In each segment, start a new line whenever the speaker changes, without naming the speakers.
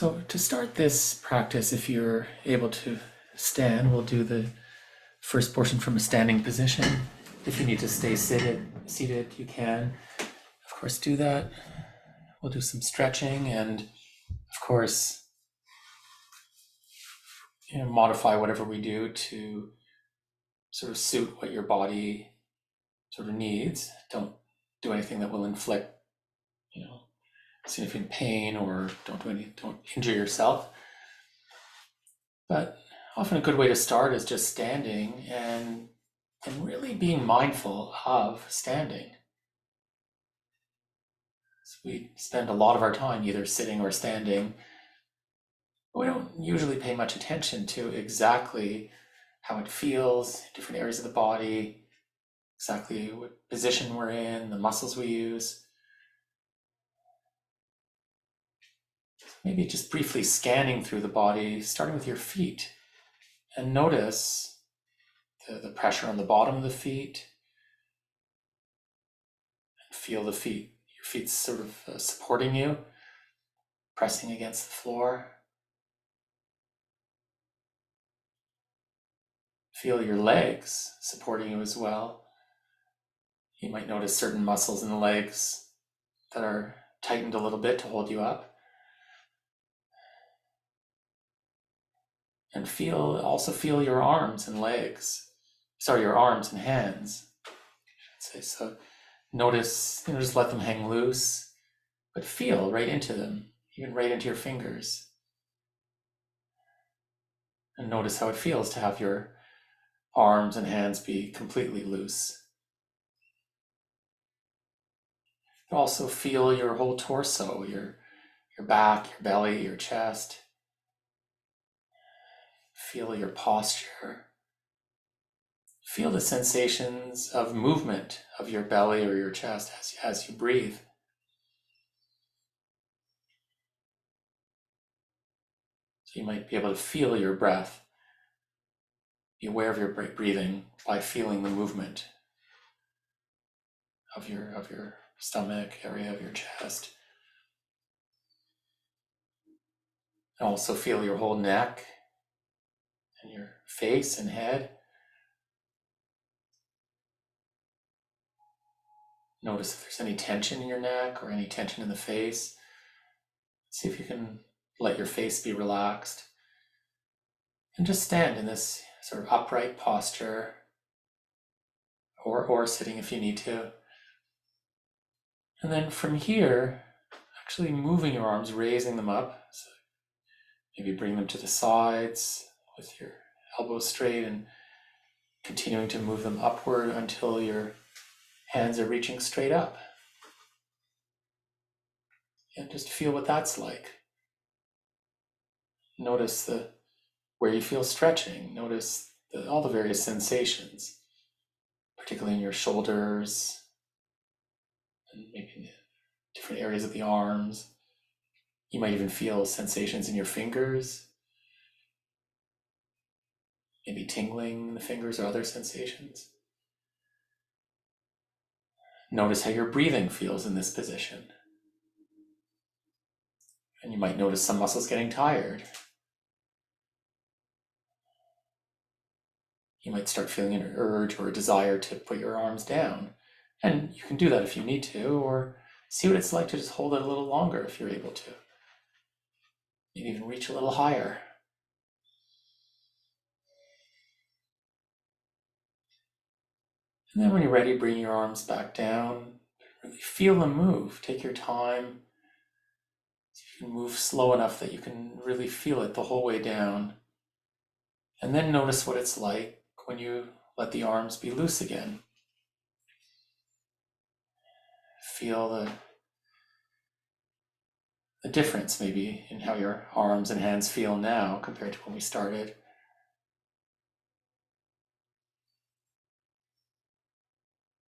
So to start this practice, if you're able to stand, we'll do the first portion from a standing position. If you need to stay seated, you can, of course, do that. We'll do some stretching and, of course, modify whatever we do to sort of suit what your body sort of needs. Don't do anything that will inflict, significant pain, or don't injure yourself. But often a good way to start is just standing and really being mindful of standing. So we spend a lot of our time either sitting or standing. We don't usually pay much attention to exactly how it feels in different areas of the body, exactly what position we're in, the muscles we use. Maybe just briefly scanning through the body, starting with your feet, and notice the pressure on the bottom of the feet. Feel your feet sort of supporting you, pressing against the floor. Feel your legs supporting you as well. You might notice certain muscles in the legs that are tightened a little bit to hold you up. And also feel your arms and your arms and hands, I should say. So notice, just let them hang loose, but feel right into them, even right into your fingers. And notice how it feels to have your arms and hands be completely loose. Also feel your whole torso, your back, your belly, your chest. Feel your posture. Feel the sensations of movement of your belly or your chest as you breathe. So you might be able to feel your breath. Be aware of your breathing by feeling the movement of your stomach area, of your chest. And also feel your whole neck and your face and head. Notice if there's any tension in your neck or any tension in the face. See if you can let your face be relaxed. And just stand in this sort of upright posture, or sitting if you need to. And then from here, actually moving your arms, raising them up. So maybe bring them to the sides with your elbows straight and continuing to move them upward until your hands are reaching straight up. And just feel what that's like. Notice where you feel stretching. Notice all the various sensations, particularly in your shoulders and maybe in the different areas of the arms. You might even feel sensations in your fingers, maybe tingling in the fingers or other sensations. Notice how your breathing feels in this position. And you might notice some muscles getting tired. You might start feeling an urge or a desire to put your arms down. And you can do that if you need to, or see what it's like to just hold it a little longer if you're able to. Maybe even reach a little higher. And then when you're ready, bring your arms back down. Really feel them move. Take your time. So you can move slow enough that you can really feel it the whole way down. And then notice what it's like when you let the arms be loose again. Feel the difference maybe in how your arms and hands feel now compared to when we started.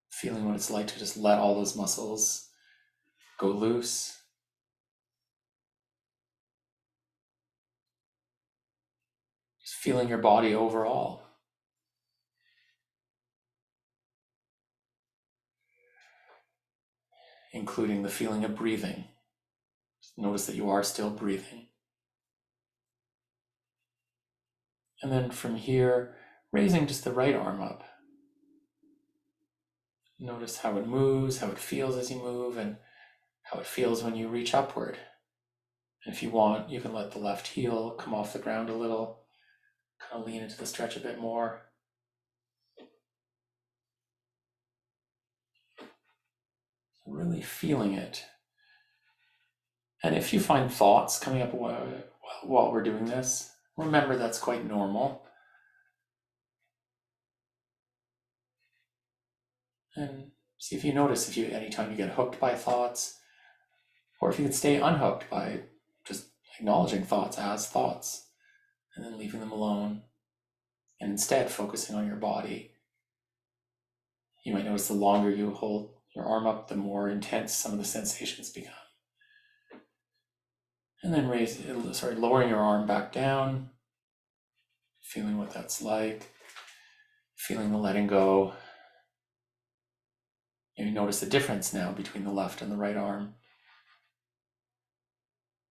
Feeling what it's like to just let all those muscles go loose. Just feeling your body overall. Including the feeling of breathing. Just notice that you are still breathing. And then from here, raising just the right arm up. Notice how it moves, how it feels as you move, and how it feels when you reach upward. And if you want, you can let the left heel come off the ground a little, kind of lean into the stretch a bit more. Really feeling it. And if you find thoughts coming up while we're doing this, remember that's quite normal. And see if you notice anytime you get hooked by thoughts, or if you can stay unhooked by just acknowledging thoughts as thoughts and then leaving them alone, and instead focusing on your body. You might notice the longer you hold your arm up, the more intense some of the sensations become. And then lowering your arm back down, feeling what that's like, feeling the letting go. You notice the difference now between the left and the right arm,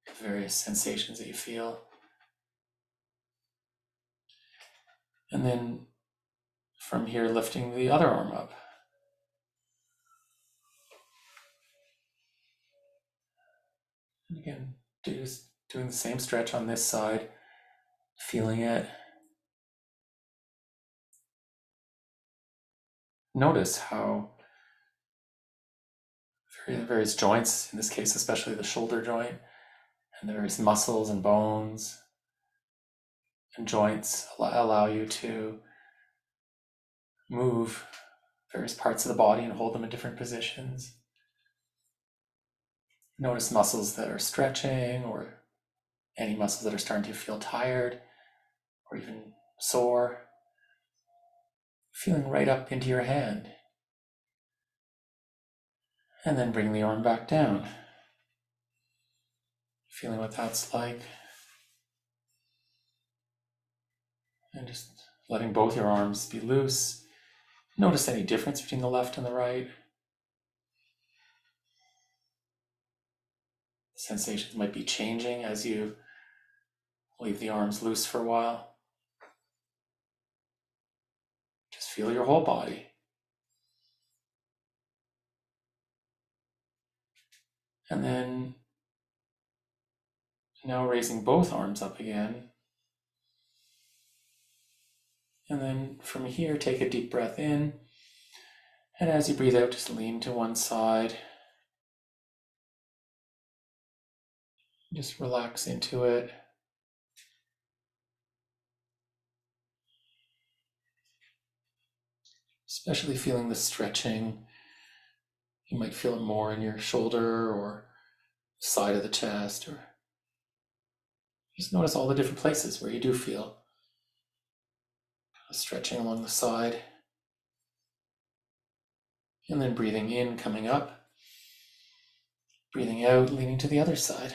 the various sensations that you feel. And then from here, lifting the other arm up. And again, just doing the same stretch on this side, feeling it. Notice how various joints, in this case especially the shoulder joint, and the various muscles and bones and joints allow you to move various parts of the body and hold them in different positions. Notice muscles that are stretching, or any muscles that are starting to feel tired or even sore. Feeling right up into your hand. And then bring the arm back down. Feeling what that's like. And just letting both your arms be loose. Notice any difference between the left and the right. Sensations might be changing as you leave the arms loose for a while. Just feel your whole body. And then now raising both arms up again. And then from here, take a deep breath in. And as you breathe out, just lean to one side. Just relax into it. Especially feeling the stretching. You might feel it more in your shoulder or side of the chest, or just notice all the different places where you do feel stretching along the side. And then breathing in, coming up. Breathing out, leaning to the other side.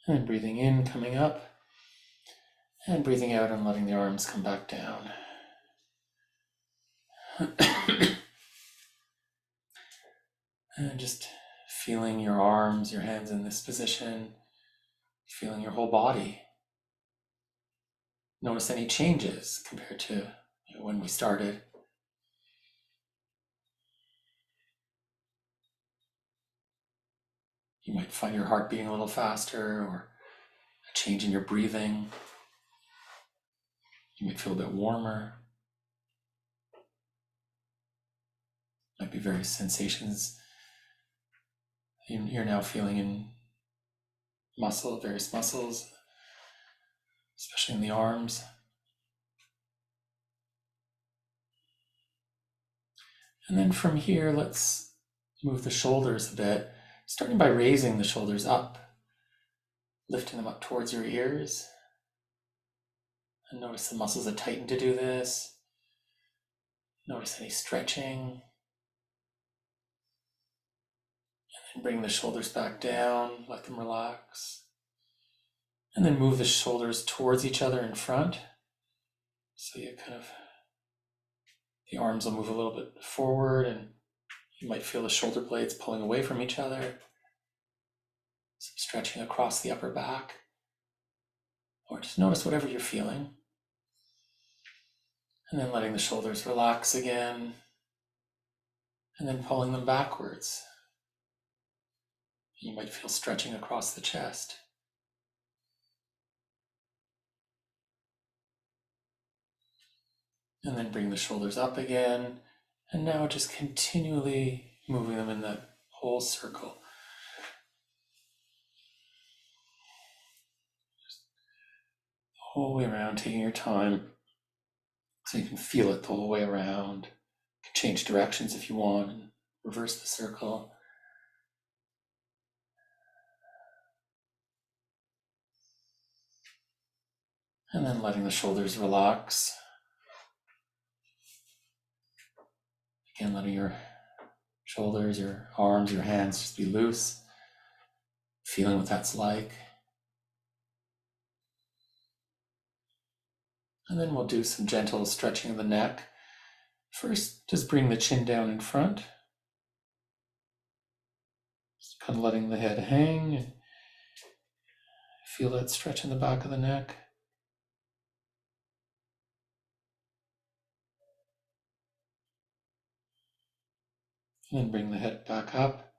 And breathing in, coming up. And breathing out and letting the arms come back down. And just feeling your arms, your hands in this position. Feeling your whole body. Notice any changes compared to when we started. You might find your heart beating a little faster, or a change in your breathing. You might feel a bit warmer. Might be various sensations you're now feeling in various muscles, especially in the arms. And then from here, let's move the shoulders a bit, starting by raising the shoulders up, lifting them up towards your ears. And notice the muscles that tighten to do this. Notice any stretching. And bring the shoulders back down, let them relax. And then move the shoulders towards each other in front. So the arms will move a little bit forward, and you might feel the shoulder blades pulling away from each other. Some stretching across the upper back. Or just notice whatever you're feeling. And then letting the shoulders relax again. And then pulling them backwards. You might feel stretching across the chest. And then bring the shoulders up again. And now just continually moving them in that whole circle. Just the whole way around, taking your time so you can feel it the whole way around. You can change directions if you want and reverse the circle. And then letting the shoulders relax. Again, letting your shoulders, your arms, your hands just be loose. Feeling what that's like. And then we'll do some gentle stretching of the neck. First, just bring the chin down in front. Just kind of letting the head hang. Feel that stretch in the back of the neck. And then bring the head back up.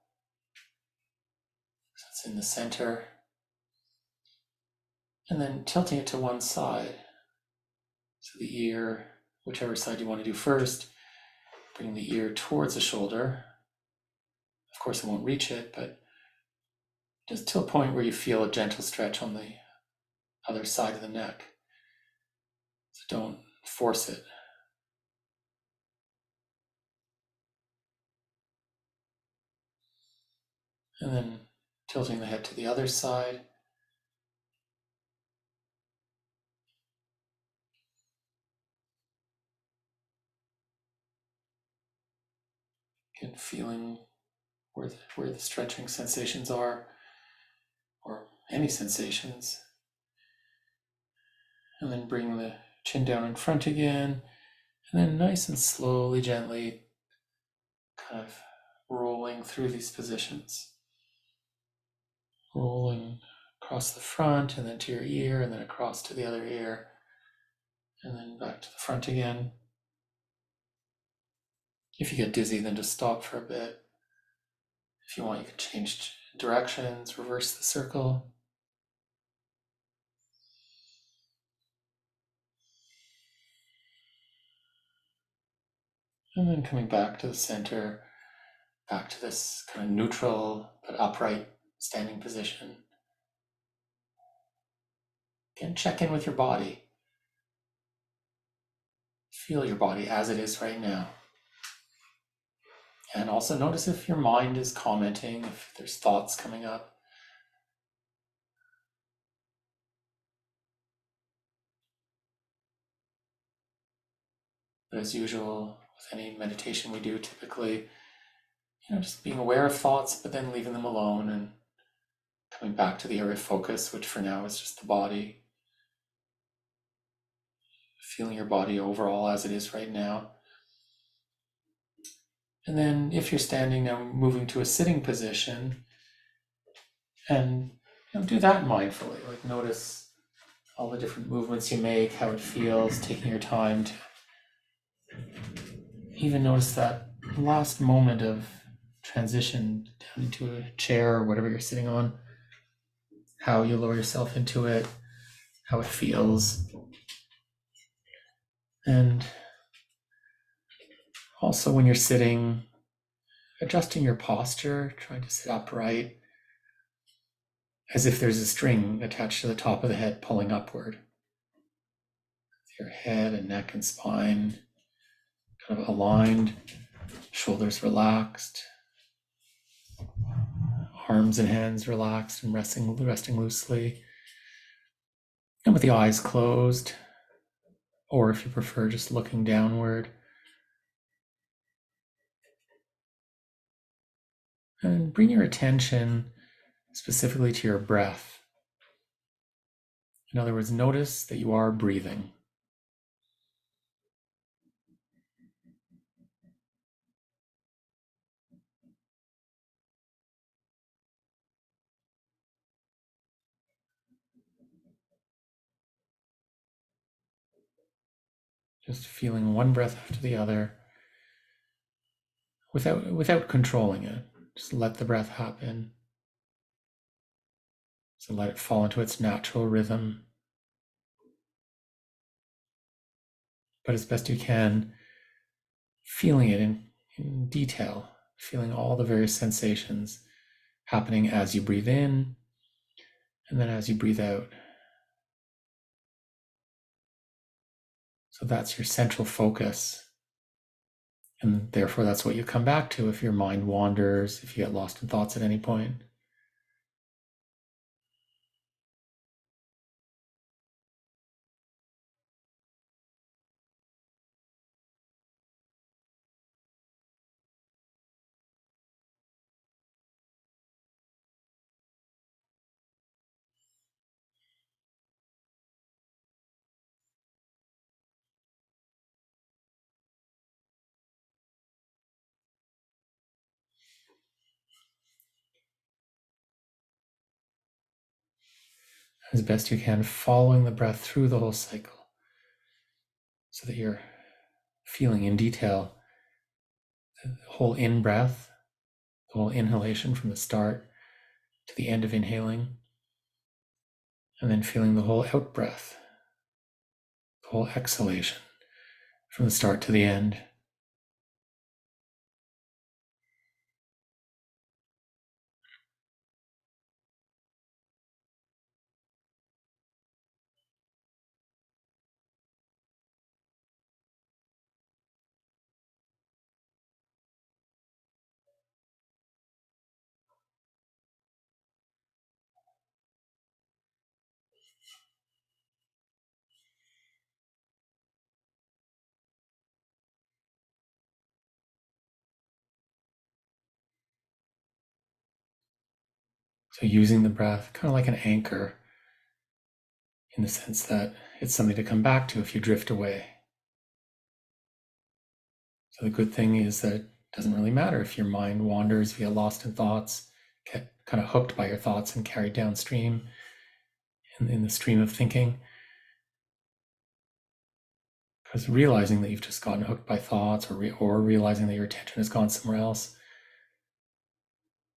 So it's in the center. And then tilting it to one side. So the ear, whichever side you want to do first, bring the ear towards the shoulder. Of course, it won't reach it, but just to a point where you feel a gentle stretch on the other side of the neck. So don't force it. And then tilting the head to the other side. And feeling where the stretching sensations are, or any sensations. And then bring the chin down in front again, and then nice and slowly, gently, kind of rolling through these positions. Rolling across the front, and then to your ear, and then across to the other ear, and then back to the front again. If you get dizzy, then just stop for a bit. If you want, you can change directions, reverse the circle. And then coming back to the center, back to this kind of neutral but upright standing position. Again, check in with your body. Feel your body as it is right now. And also notice if your mind is commenting, if there's thoughts coming up. But as usual, with any meditation we do, typically, just being aware of thoughts, but then leaving them alone and coming back to the area of focus, which for now is just the body. Feeling your body overall as it is right now. And then if you're standing now, moving to a sitting position, and do that mindfully. Like notice all the different movements you make, how it feels, taking your time to even notice that last moment of transition down into a chair or whatever you're sitting on, how you lower yourself into it, how it feels. And also when you're sitting, adjusting your posture, trying to sit upright, as if there's a string attached to the top of the head pulling upward. Your head and neck and spine kind of aligned, shoulders relaxed, arms and hands relaxed and resting loosely. And with the eyes closed, or if you prefer, just looking downward. And bring your attention specifically to your breath. In other words, notice that you are breathing. Just feeling one breath after the other without controlling it. Just let the breath happen. So let it fall into its natural rhythm. But as best you can, feeling it in detail, feeling all the various sensations happening as you breathe in and then as you breathe out. So that's your central focus. And therefore, that's what you come back to if your mind wanders, if you get lost in thoughts at any point. As best you can, following the breath through the whole cycle so that you're feeling in detail the whole in breath, the whole inhalation from the start to the end of inhaling, and then feeling the whole out breath, the whole exhalation from the start to the end. So using the breath kind of like an anchor in the sense that it's something to come back to if you drift away. So the good thing is that it doesn't really matter if your mind wanders, if you get lost in thoughts, get kind of hooked by your thoughts and carried downstream in the stream of thinking. Because realizing that you've just gotten hooked by thoughts or realizing that your attention has gone somewhere else,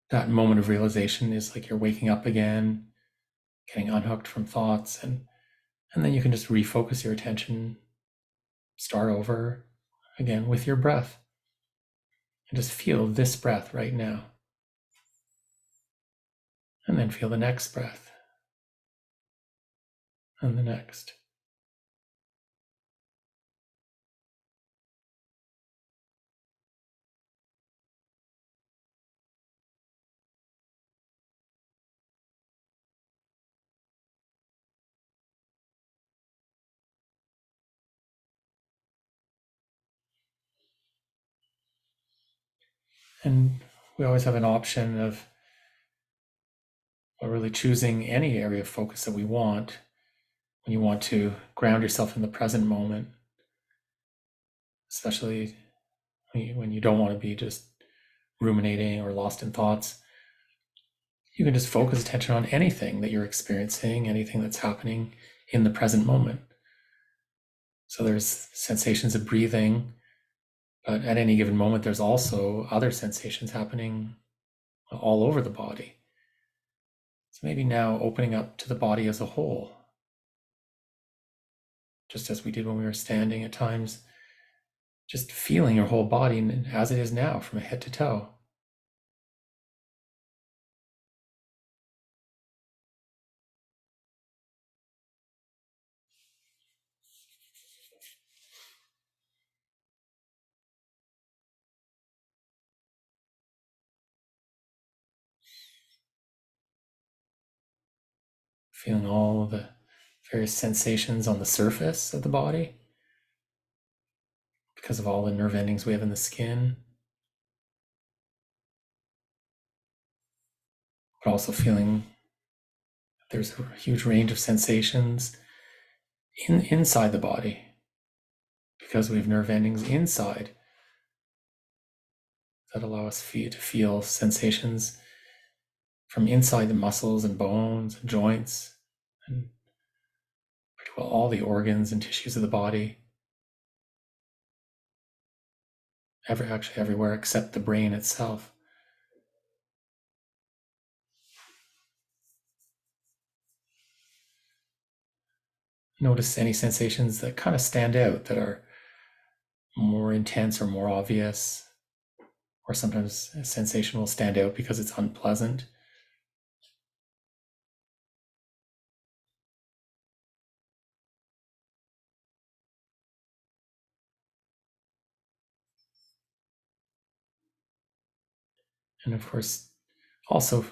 that moment of realization is like you're waking up again, getting unhooked from thoughts, and then you can just refocus your attention, start over again with your breath, and just feel this breath right now. And then feel the next breath, and the next. And we always have an option of really choosing any area of focus that we want when you want to ground yourself in the present moment, especially when you don't want to be just ruminating or lost in thoughts. You can just focus attention on anything that you're experiencing, anything that's happening in the present moment. So there's sensations of breathing, but at any given moment, there's also other sensations happening all over the body. So maybe now opening up to the body as a whole, just as we did when we were standing at times, just feeling your whole body as it is now from head to toe. Feeling all the various sensations on the surface of the body because of all the nerve endings we have in the skin, but also feeling there's a huge range of sensations inside the body because we have nerve endings inside that allow us to feel sensations from inside the muscles and bones and joints and pretty well all the organs and tissues of the body. Actually everywhere except the brain itself. Notice any sensations that kind of stand out, that are more intense or more obvious, or sometimes a sensation will stand out because it's unpleasant. And of course, also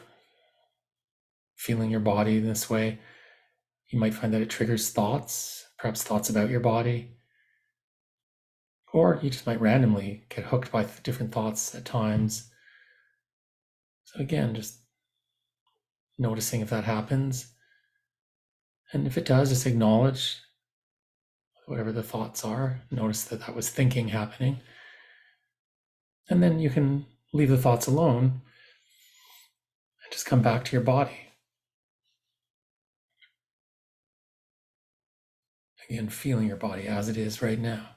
feeling your body in this way, you might find that it triggers thoughts, perhaps thoughts about your body, or you just might randomly get hooked by different thoughts at times. So again, just noticing if that happens. And if it does, just acknowledge whatever the thoughts are. Notice that that was thinking happening. And then you can leave the thoughts alone and just come back to your body. Again, feeling your body as it is right now.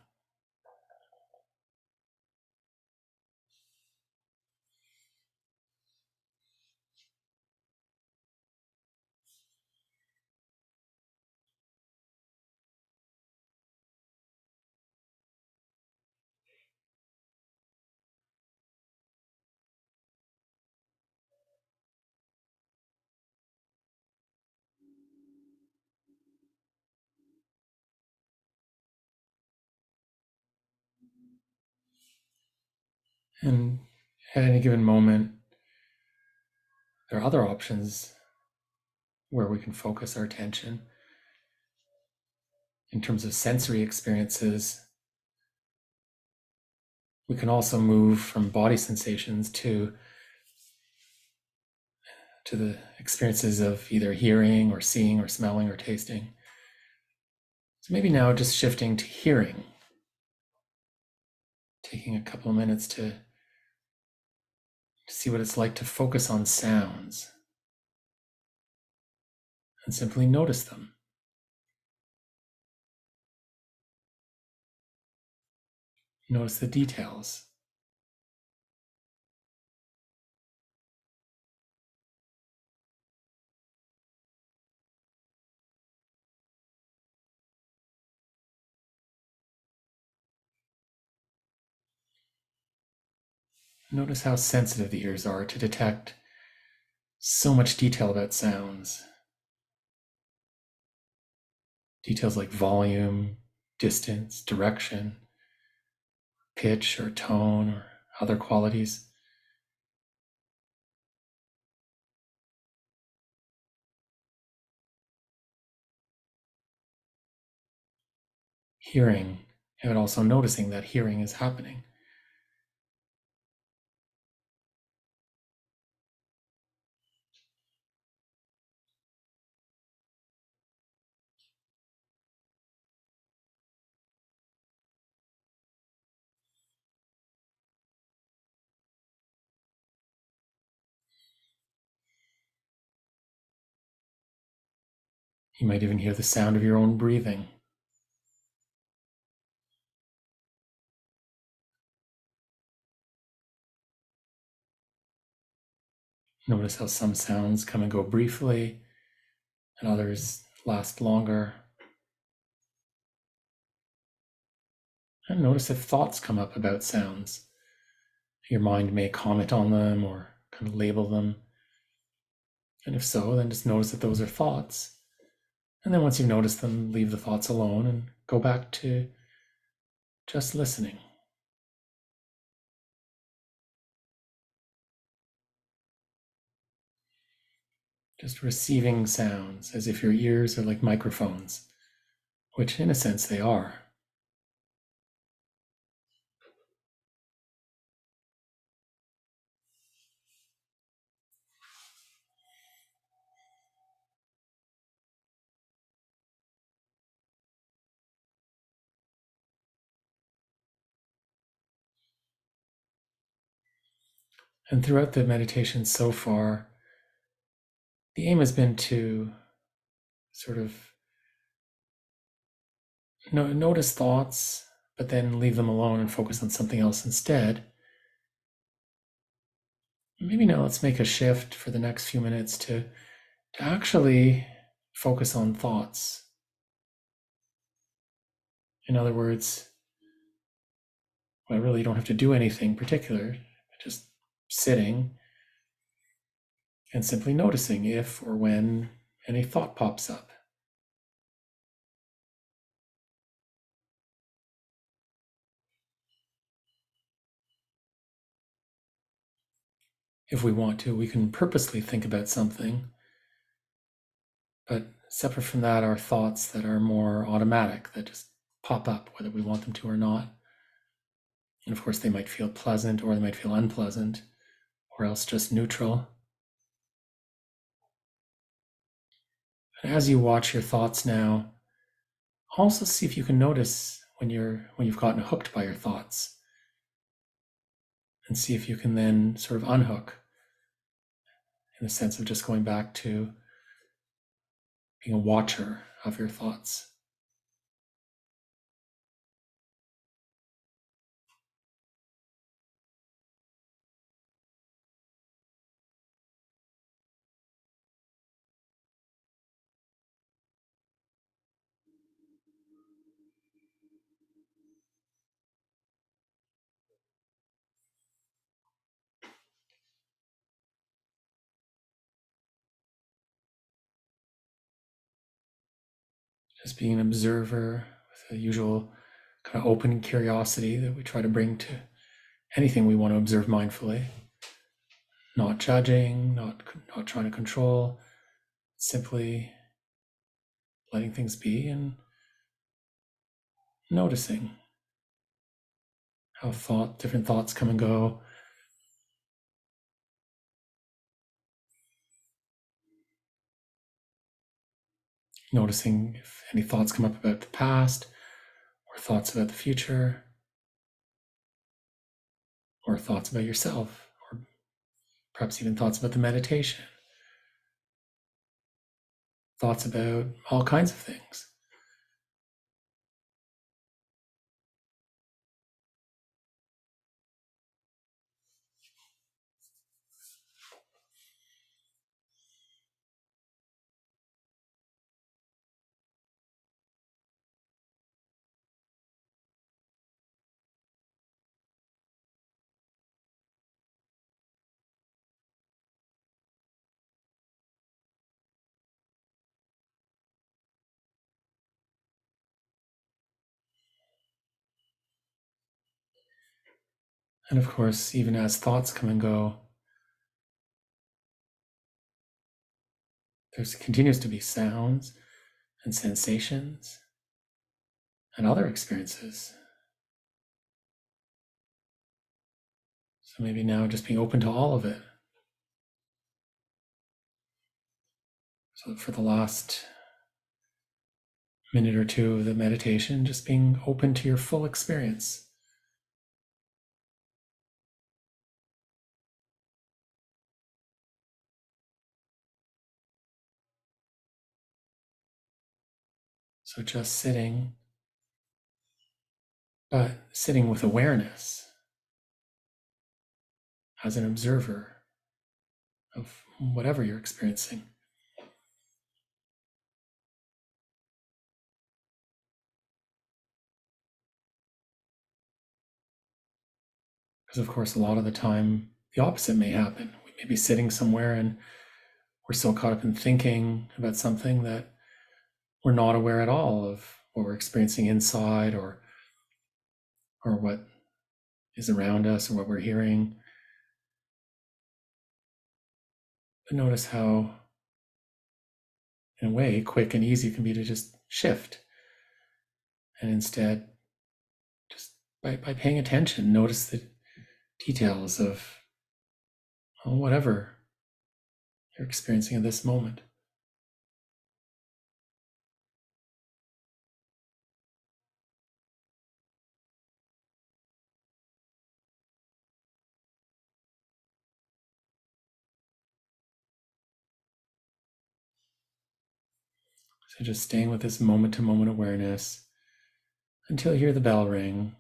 And at any given moment, there are other options where we can focus our attention. In terms of sensory experiences, we can also move from body sensations to the experiences of either hearing or seeing or smelling or tasting. So maybe now just shifting to hearing, taking a couple of minutes to see what it's like to focus on sounds and simply notice them. Notice the details. Notice how sensitive the ears are to detect so much detail about sounds. Details like volume, distance, direction, pitch or tone, or other qualities. Hearing, and also noticing that hearing is happening. You might even hear the sound of your own breathing. Notice how some sounds come and go briefly, and others last longer. And notice if thoughts come up about sounds. Your mind may comment on them or kind of label them. And if so, then just notice that those are thoughts. And then once you've noticed them, leave the thoughts alone and go back to just listening. Just receiving sounds as if your ears are like microphones, which in a sense they are. And throughout the meditation so far, the aim has been to sort of notice thoughts, but then leave them alone and focus on something else instead. Maybe now let's make a shift for the next few minutes to actually focus on thoughts. In other words, I really don't have to do anything particular, just sitting and simply noticing if or when any thought pops up. If we want to, we can purposely think about something, but separate from that are thoughts that are more automatic, that just pop up, whether we want them to or not. And of course, they might feel pleasant or they might feel unpleasant, or else just neutral. And as you watch your thoughts now, also see if you can notice when you've gotten hooked by your thoughts, and see if you can then sort of unhook, in the sense of just going back to being a watcher of your thoughts. Just being an observer with the usual kind of open curiosity that we try to bring to anything we want to observe mindfully. Not judging, not trying to control, simply letting things be and noticing how different thoughts come and go. Noticing if any thoughts come up about the past, or thoughts about the future, or thoughts about yourself, or perhaps even thoughts about the meditation, thoughts about all kinds of things. And of course, even as thoughts come and go, there continues to be sounds and sensations and other experiences. So maybe now just being open to all of it. So for the last minute or two of the meditation, just being open to your full experience. So just sitting, but sitting with awareness as an observer of whatever you're experiencing. Because, of course, a lot of the time, the opposite may happen. We may be sitting somewhere and we're so caught up in thinking about something that we're not aware at all of what we're experiencing inside, or what is around us, or what we're hearing. But notice how, in a way, quick and easy it can be to just shift. And instead, just by paying attention, notice the details of whatever you're experiencing in this moment. So just staying with this moment to moment awareness until you hear the bell ring.